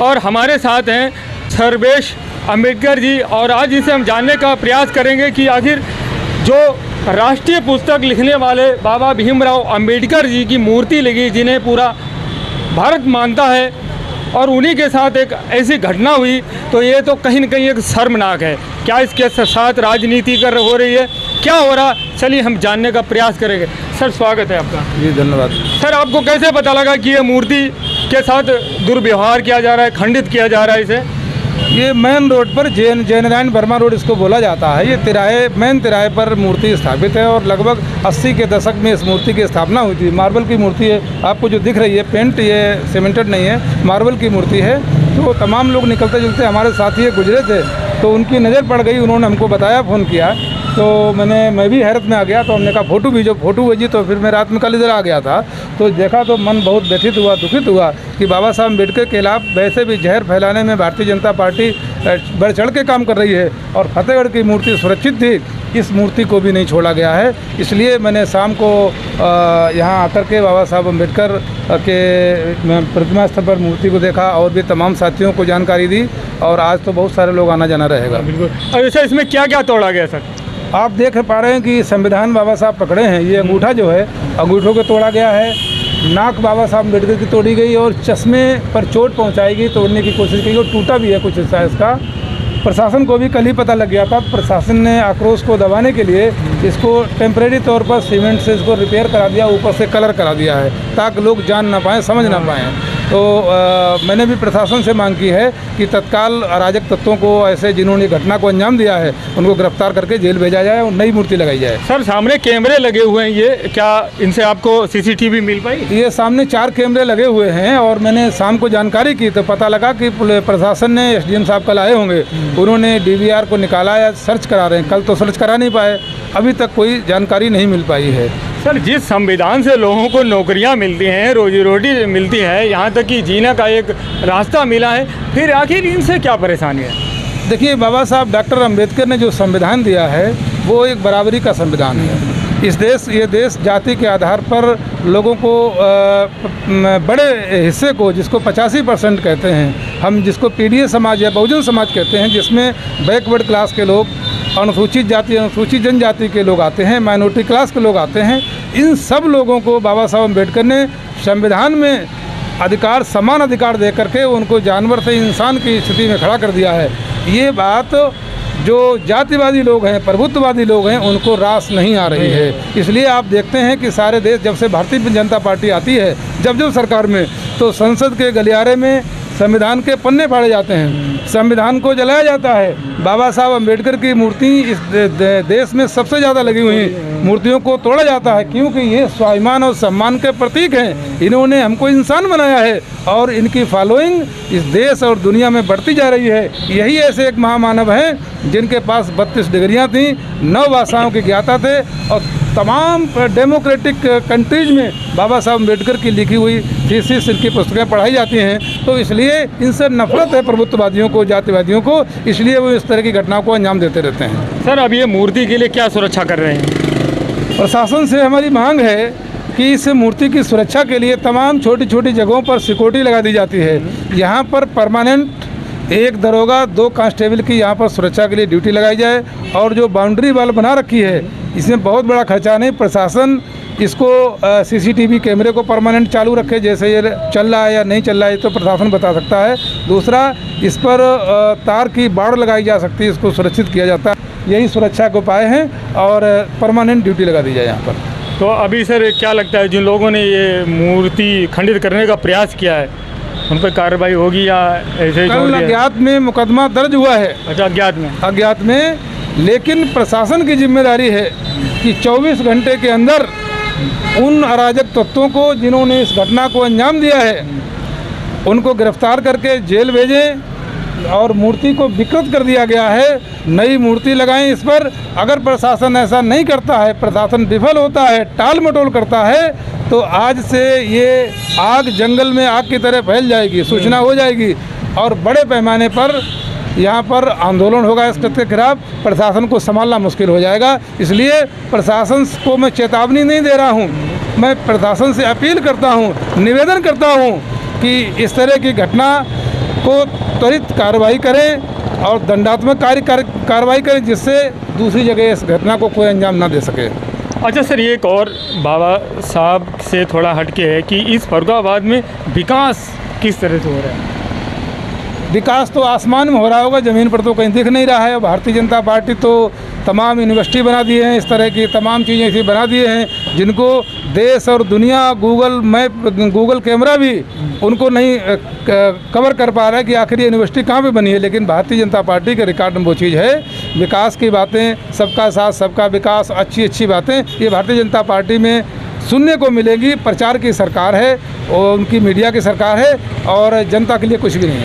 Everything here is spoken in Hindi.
और हमारे साथ हैं सर्वेश अंबेडकर जी। और आज इसे हम जानने का प्रयास करेंगे कि आखिर जो राष्ट्रीय पुस्तक लिखने वाले बाबा भीमराव अंबेडकर जी की मूर्ति लगी, जिन्हें पूरा भारत मानता है, और उन्हीं के साथ एक ऐसी घटना हुई, तो ये तो कहीं न कहीं एक शर्मनाक है। क्या इसके साथ राजनीति हो रही है, क्या हो रहा, चलिए हम जानने का प्रयास करेंगे। सर स्वागत है आपका। जी धन्यवाद। सर आपको कैसे पता लगा कि ये मूर्ति के साथ दुर्व्यवहार किया जा रहा है, खंडित किया जा रहा है इसे? ये मेन रोड पर जयनारायण वर्मा रोड इसको बोला जाता है। ये मेन तिराहे पर मूर्ति स्थापित है और लगभग 80 के दशक में इस मूर्ति की स्थापना हुई थी। मार्बल की मूर्ति है, आपको जो दिख रही है पेंट, ये सीमेंटेड नहीं है, मार्बल की मूर्ति है। तो तमाम लोग निकलते जुलते हमारे साथी गुजरे थे, तो उनकी नज़र पड़ गई, उन्होंने हमको बताया, फ़ोन किया, तो मैं भी हैरत में आ गया। तो हमने कहा फ़ोटो भेजी। तो फिर मैं रात में कल इधर आ गया था, तो देखा तो मन बहुत व्यथित हुआ, दुखित हुआ कि बाबा साहब अम्बेडकर के खिलाफ वैसे भी जहर फैलाने में भारतीय जनता पार्टी बढ़ चढ़ के काम कर रही है, और फतेहगढ़ की मूर्ति सुरक्षित थी, इस मूर्ति को भी नहीं छोड़ा गया है। इसलिए मैंने शाम को यहाँ आकर के बाबा साहब अम्बेडकर के प्रतिमा स्थल पर मूर्ति को देखा और भी तमाम साथियों को जानकारी दी, और आज तो बहुत सारे लोग आना जाना रहेगा। बिल्कुल। और ऐसा इसमें क्या क्या तोड़ा गया सर? आप देख पा रहे हैं कि संविधान बाबा साहब पकड़े हैं। ये अंगूठा जो है, अंगूठों को तोड़ा गया है, नाक बाबा साहब अम्बेडकर की तोड़ी गई, और चश्मे पर चोट पहुंचाई गई, तोड़ने की कोशिश की, और टूटा भी है कुछ हिस्सा इसका। प्रशासन को भी कल ही पता लग गया था। प्रशासन ने आक्रोश को दबाने के लिए इसको टेम्परेरी तौर पर सीमेंट से इसको रिपेयर करा दिया, ऊपर से कलर करा दिया है, ताकि लोग जान ना पाएँ, समझ ना पाएँ। तो मैंने भी प्रशासन से मांग की है कि तत्काल अराजक तत्वों को, ऐसे जिन्होंने घटना को अंजाम दिया है, उनको गिरफ्तार करके जेल भेजा जाए और नई मूर्ति लगाई जाए। सर सामने कैमरे लगे हुए हैं, ये क्या इनसे आपको सीसीटीवी मिल पाई? ये सामने 4 कैमरे लगे हुए हैं, और मैंने शाम को जानकारी की तो पता लगा कि प्रशासन ने, एसडीएम साहब कल आए होंगे, उन्होंने डीवीआर को निकाला या सर्च करा रहे हैं। कल तो सर्च करा नहीं पाए, अभी तक कोई जानकारी नहीं मिल पाई है। सर जिस संविधान से लोगों को नौकरियां मिलती हैं, रोजी रोटी मिलती है, यहाँ तक कि जीने का एक रास्ता मिला है, फिर आखिर इनसे क्या परेशानी है? देखिए, बाबा साहब डॉक्टर अंबेडकर ने जो संविधान दिया है वो एक बराबरी का संविधान है। ये देश जाति के आधार पर लोगों को बड़े हिस्से को, जिसको 85% कहते हैं हम, जिसको पीडीए समाज या बहुजन समाज कहते हैं, जिसमें बैकवर्ड क्लास के लोग, अनुसूचित जाति, अनुसूचित जनजाति के लोग आते हैं, माइनॉरिटी क्लास के लोग आते हैं, इन सब लोगों को बाबा साहब अम्बेडकर ने संविधान में अधिकार, समान अधिकार दे करके उनको जानवर से इंसान की स्थिति में खड़ा कर दिया है। ये बात जो जातिवादी लोग हैं, प्रभुत्ववादी लोग हैं, उनको रास नहीं आ रही है। इसलिए आप देखते हैं कि सारे देश, जब से भारतीय जनता पार्टी आती है, जब सरकार में, तो संसद के गलियारे में संविधान के पन्ने फाड़े जाते हैं, संविधान को जलाया जाता है। बाबा साहब अम्बेडकर की मूर्ति इस देश में सबसे ज़्यादा लगी हुई मूर्तियों को तोड़ा जाता है, क्योंकि ये स्वाभिमान और सम्मान के प्रतीक हैं। इन्होंने हमको इंसान बनाया है, और इनकी फॉलोइंग इस देश और दुनिया में बढ़ती जा रही है। यही ऐसे एक महामानव हैं जिनके पास 32 डिग्रियाँ थीं, 9 भाषाओं के ज्ञाता थे, और तमाम डेमोक्रेटिक कंट्रीज में बाबा साहब अम्बेडकर की लिखी हुई थीसिस, इनकी पुस्तकें पढ़ाई जाती हैं। तो इसलिए इनसे नफरत है प्रभुत्ववादियों को, जातिवादियों को, इसलिए वो इस तरह की घटनाओं को अंजाम देते रहते हैं। सर अब ये मूर्ति के लिए क्या सुरक्षा कर रहे हैं? प्रशासन से हमारी मांग है कि इस मूर्ति की सुरक्षा के लिए तमाम छोटी छोटी जगहों पर सिक्योरिटी लगा दी जाती है। यहाँ पर परमानेंट 1 दरोगा, 2 कांस्टेबल की यहाँ पर सुरक्षा के लिए ड्यूटी लगाई जाए, और जो बाउंड्री वाल बना रखी है, इसमें बहुत बड़ा खर्चा नहीं, प्रशासन इसको सीसीटीवी कैमरे को परमानेंट चालू रखे, जैसे ये चल रहा है या नहीं चल रहा है तो प्रशासन बता सकता है। दूसरा, इस पर तार की बाड़ लगाई जा सकती है, इसको सुरक्षित किया जाता है। यही सुरक्षा के उपाय हैं, और परमानेंट ड्यूटी लगा दी जाए यहाँ पर। तो अभी सर क्या लगता है, जिन लोगों ने ये मूर्ति खंडित करने का प्रयास किया है, उन पर कार्रवाई होगी या ऐसे ही? कल अज्ञात में मुकदमा दर्ज हुआ है। अच्छा, अज्ञात में, लेकिन प्रशासन की जिम्मेदारी है कि 24 घंटे के अंदर उन अराजक तत्वों को, जिन्होंने इस घटना को अंजाम दिया है, उनको गिरफ्तार करके जेल भेजें, और मूर्ति को विकृत कर दिया गया है, नई मूर्ति लगाएं इस पर। अगर प्रशासन ऐसा नहीं करता है, प्रशासन विफल होता है, टाल मटोल करता है, तो आज से ये आग जंगल में आग की तरह फैल जाएगी, सूचना हो जाएगी, और बड़े पैमाने पर यहाँ पर आंदोलन होगा इस तथ्य के खिलाफ। प्रशासन को संभालना मुश्किल हो जाएगा। इसलिए प्रशासन को मैं चेतावनी नहीं दे रहा हूँ, मैं प्रशासन से अपील करता हूँ, निवेदन करता हूँ कि इस तरह की घटना को त्वरित कार्रवाई करें और दंडात्मक कार्रवाई करें, जिससे दूसरी जगह इस घटना को कोई अंजाम ना दे सके। अच्छा सर, ये एक और बाबा साहब से थोड़ा हटके है कि इस फर्रुखाबाद में विकास किस तरह से हो रहा है? विकास तो आसमान में हो रहा होगा, ज़मीन पर तो कहीं दिख नहीं रहा है। भारतीय जनता पार्टी तो तमाम यूनिवर्सिटी बना दिए हैं, इस तरह की तमाम चीज़ें ऐसी बना दिए हैं जिनको देश और दुनिया, गूगल मैप, गूगल कैमरा भी उनको नहीं कवर कर पा रहा है कि आखिर ये यूनिवर्सिटी कहाँ पे बनी है। लेकिन भारतीय जनता पार्टी के रिकॉर्ड में वो चीज़ है, विकास की बातें, सबका साथ सबका विकास, अच्छी अच्छी बातें, ये भारतीय जनता पार्टी में सुनने को मिलेगी। प्रचार की सरकार है और उनकी मीडिया की सरकार है और जनता के लिए कुछ भी नहीं है।